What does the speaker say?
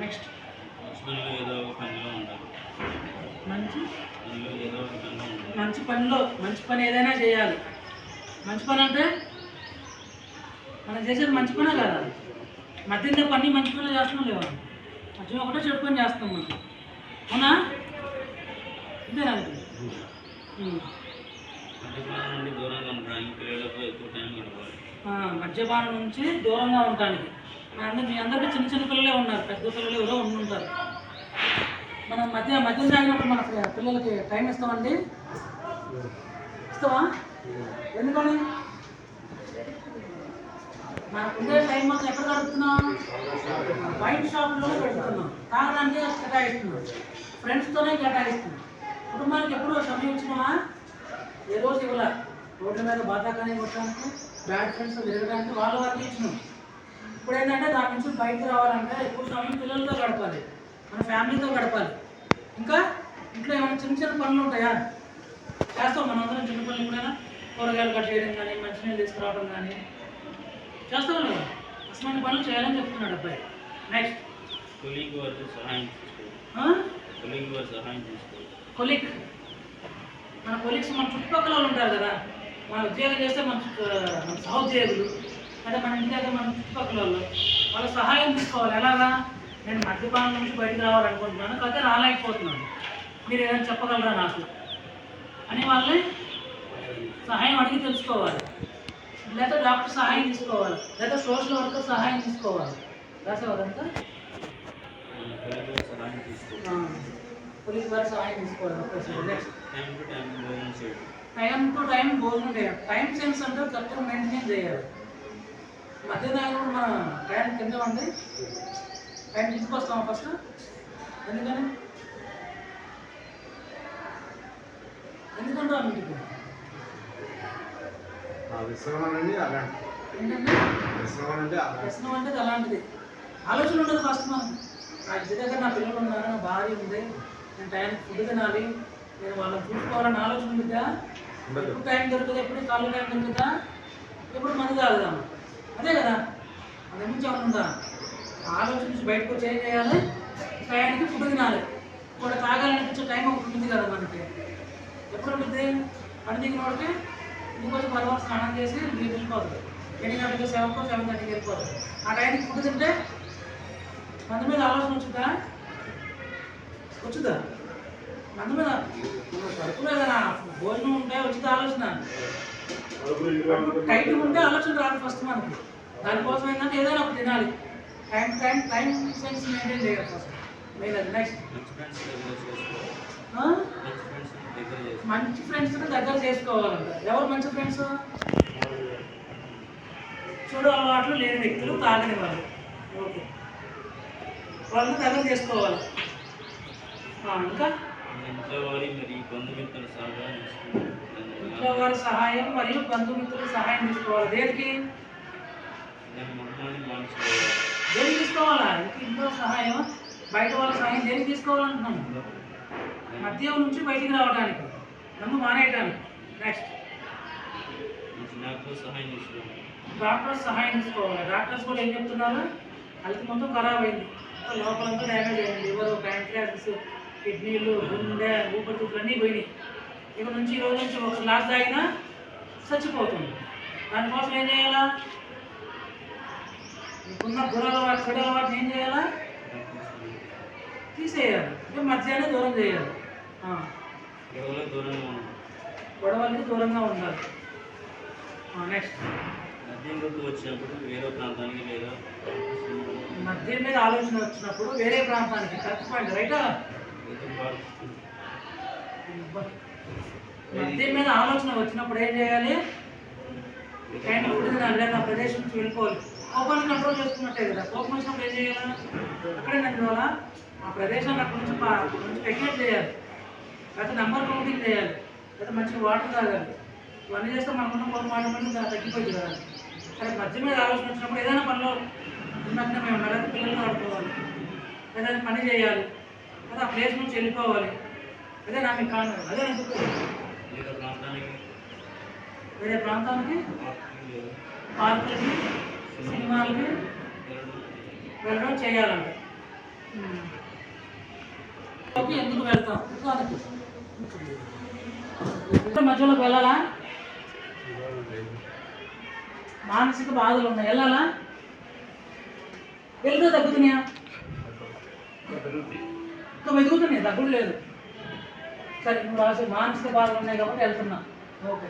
Next ఏదో ఒక పనిలో ఉండాలి. మంచి ఏదో ఒక పనిలో ఉండాలి. మంచి పని ఏదైనా చేయాలి. మంచి పని అంటే మనం చేసేది మంచి పనే కదా. మధ్యలో పని మంచి పనులు చేస్తున్నాం లేవా? మధ్య ఒకటే చెడు పని చేస్తాం మనం. అవునా? ఇంతేనా? మద్యపానం నుంచి దూరంగా ఉండడానికి. మీ అందరికీ చిన్న చిన్న పిల్లలే ఉన్నారు, పెద్ద పిల్లలు ఎవరో ఉండుంటారు. మనం మద్యం తాగినప్పుడు మన పిల్లలకి టైం ఇస్తామండి. ఇస్తావా? ఎందుకని? మనకు ఉండే టైం మొత్తం ఎక్కడ గడుపుతున్నాం? వైన్ షాప్లో పెడుతున్నాం, తాగడానికి కేటాయిస్తున్నాం, ఫ్రెండ్స్తోనే కేటాయిస్తున్నాం. కుటుంబానికి ఎప్పుడూ సమయం ఇచ్చినామా? ఏ రోజు ఇవ్వాల. రోడ్ల మీద బాధాకాన్ని కొట్టడానికి, బ్యాడ్ ఫ్రెండ్స్ తిరగడానికి వాళ్ళ వరకు ఇచ్చినాం. ఇప్పుడు ఏంటంటే దాని నుంచి బయటకు రావాలంటే ఎక్కువ సమయం పిల్లలతో గడపాలి, మన ఫ్యామిలీతో గడపాలి. ఇంకా ఇంట్లో ఏమైనా చిన్న చిన్న పనులు ఉంటాయా? చేస్తాం మనం అందరం. చిన్న పనులు ఎప్పుడైనా కూరగాయలు కట్ చేయడం కానీ, మంచినీళ్ళు తీసుకురావడం కానీ చేస్తాం కదా. అసలు పనులు చేయాలని చెప్తున్నాడు అబ్బాయి. Next colleague. మన కొలీగ్స్ మన చుట్టుపక్కల వాళ్ళు ఉంటారు కదా. మన ఉద్యోగం చేస్తే మన సహోద్యోగులు అంటే మన ఇంటి దగ్గర మన చుట్టుపక్కల వాళ్ళ సహాయం తీసుకోవాలి. ఎలాగా? నేను మద్యపానం నుంచి బయటకు రావాలనుకుంటున్నాను, కాకపోతే రాలేకపోతున్నాను, మీరు ఏదైనా చెప్పగలరా నాకు అని వాళ్ళని సహాయం అడిగి తెలుసుకోవాలి. లేదా డాక్టర్ సహాయం తీసుకోవాలి, లేదా సోషల్ వర్కర్ సహాయం తీసుకోవాలి. రాసేవారంతా పోలీస్ వారి సహాయం తీసుకోవాలి. నెక్స్ట్ టైం టు టైం భోజనం చేయాలి. టైం సెన్స్ అంటే కరెక్ట్గా మెయింటైన్ చేయాలి. మధ్యాహ్నం కూడా మన టైం కింద ఉంది. టైం తీసుకొస్తాము ఫస్ట్. ఎందుకంటే మీకు వ్యసనం అంటే అలాంటిది ఆలోచన ఉండదు ఫస్ట్. మనకు నా ఇంటి దగ్గర నా పిల్లలు ఉన్నారు, నా భార్య ఉంది, నేను టైంకి ఫుడ్ తినాలి, నేను వాళ్ళని చూసుకోవాలని ఆలోచన ఉంటుందా? ఎప్పుడు టైం దొరుకుతుంది, ఎప్పుడు కాళ్ళు టైం దొరుకుతుందా, ఎప్పుడు మంది తాగుదాం, అదే కదా. అది నుంచి ఏమన్నా ఆలోచన నుంచి బయటకు వచ్చి ఏం చేయాలి? టైంకి ఫుడ్ తినాలి. కూడా తాగాలనిపించే టైం ఒకటి ఉంటుంది కదా మనకి. ఎప్పుడు ఉంటుంది? పని దిగిన వాడికి ఇంకొంచెం పరవారు స్నానం చేసి నీళ్ళు వెళ్ళిపోతుంది. 8 గంటలకు 7:30కి వెళ్ళిపోతుంది. ఆ టైంకి ఫుడ్ తింటే మంది మీద ఆలోచన వచ్చుదా? మంది మీద సరుకులే కదా, భోజనం ఉంటే వచ్చింది ఆలోచన. టైట్గా ఉంటే ఆలోచన రాదు ఫస్ట్ మనకి. దానికోసం ఏంటంటే ఏదైనా ఒకటి తినాలి. టైం సెన్స్ మెయింటైన్ చేయాలి ఫస్ట్. నెక్స్ట్ మంచి ఫ్రెండ్స్ దగ్గర చేసుకోవాలంట. ఎవరు మంచి ఫ్రెండ్స్? చెడు అలవాట్లు లేని వ్యక్తులు, తాగని వాళ్ళు. ఓకే, వాళ్ళని దగ్గర చేసుకోవాలి. ఇంకా ఇంట్లో వారి సహాయం మరియు బంధుమిత్రుల సహాయం తీసుకోవాలి. దేనికి తీసుకోవాలా? ఇంట్లో సహాయం, బయట వాళ్ళ సహాయం దేనికి తీసుకోవాలంటున్నాము? మద్యం నుంచి బయటికి రావడానికి, నన్ను మానేయడానికి. నెక్స్ట్ డాక్టర్స్ సహాయం తీసుకోవాలి. డాక్టర్స్ కూడా ఏం చెప్తున్నారు? హెల్త్ మొత్తం ఖరాబ్ అయింది, లోపలంతా డ్యామేజ్ అయింది, లివర్, ప్యాంక్రియాస్, కిడ్నీలు, గుండె, ఊపిరితిత్తులు అన్నీ పోయినాయి. ఇక నుంచి ఈ రోజు నుంచి ఒక గ్లాస్ తాగినా చచ్చిపోతుంది. దానికోసం ఏం చేయాలా? మీకున్న దురలవాటు, చెడు అలవాటుని ఏం చేయాలా? తీసేయాలి. ఇక మధ్యాహ్నం దూరం చేయాలి. గొడవలకి దూరంగా ఉండాలి. నెక్స్ట్ మద్యం మీద ఆలోచన వచ్చినప్పుడు వేరే ప్రాంతానికి. కరెక్ట్ పాయింట్, రైటా? మద్యం మీద ఆలోచన వచ్చినప్పుడు ఏం చేయాలి? టైం ఫుడ్ తినాలి, లేదా ఆ ప్రదేశం నుంచి వెళ్ళిపోవాలి. కోపాన్ని కంట్రోల్ చేసుకున్నట్టే కదా. కోపం వచ్చినప్పుడు ఏం చేయాలి? అక్కడే నడువాలా? ఆ ప్రదేశాన్ని అక్కడి నుంచి వెకేట్ చేయాలి, లేకపోతే నెంబర్ కౌంటింగ్ చేయాలి, లేకపోతే మంచిగా వాటర్ తాగాలి. ఇవన్నీ చేస్తే మనకున్న కోపం ఆటోమేటిక్ తగ్గిపోయింది కదా. సరే, మధ్య మీద ఆలోచన వచ్చినప్పుడు ఏదైనా పనిలో ఉన్నట్టుగా మేము లేదా పిల్లలతో ఆడుకోవాలి, ఏదైనా పని చేయాలి, లేదా ఆ ప్లేస్ నుంచి వెళ్ళిపోవాలి. అదే నాకు కాదు, అదే నాకు వేరే ప్రాంతానికి, పార్కులకి, సినిమాలకి వెళ్ళడం చేయాలంట. ఎందుకు వెళ్తాం మధ్యలోకి వెళ్ళాలా? మానసిక బాధలు ఉన్నాయి, వెళ్ళాలా? వెళ్తే తగ్గుతున్నాయా? ఇంకా వెతుకుతున్నాయి, తగ్గుడు లేదు. సరే నువ్వు రాసి మానసిక బాధలు ఉన్నాయి కాబట్టి వెళ్తున్నా. ఓకే.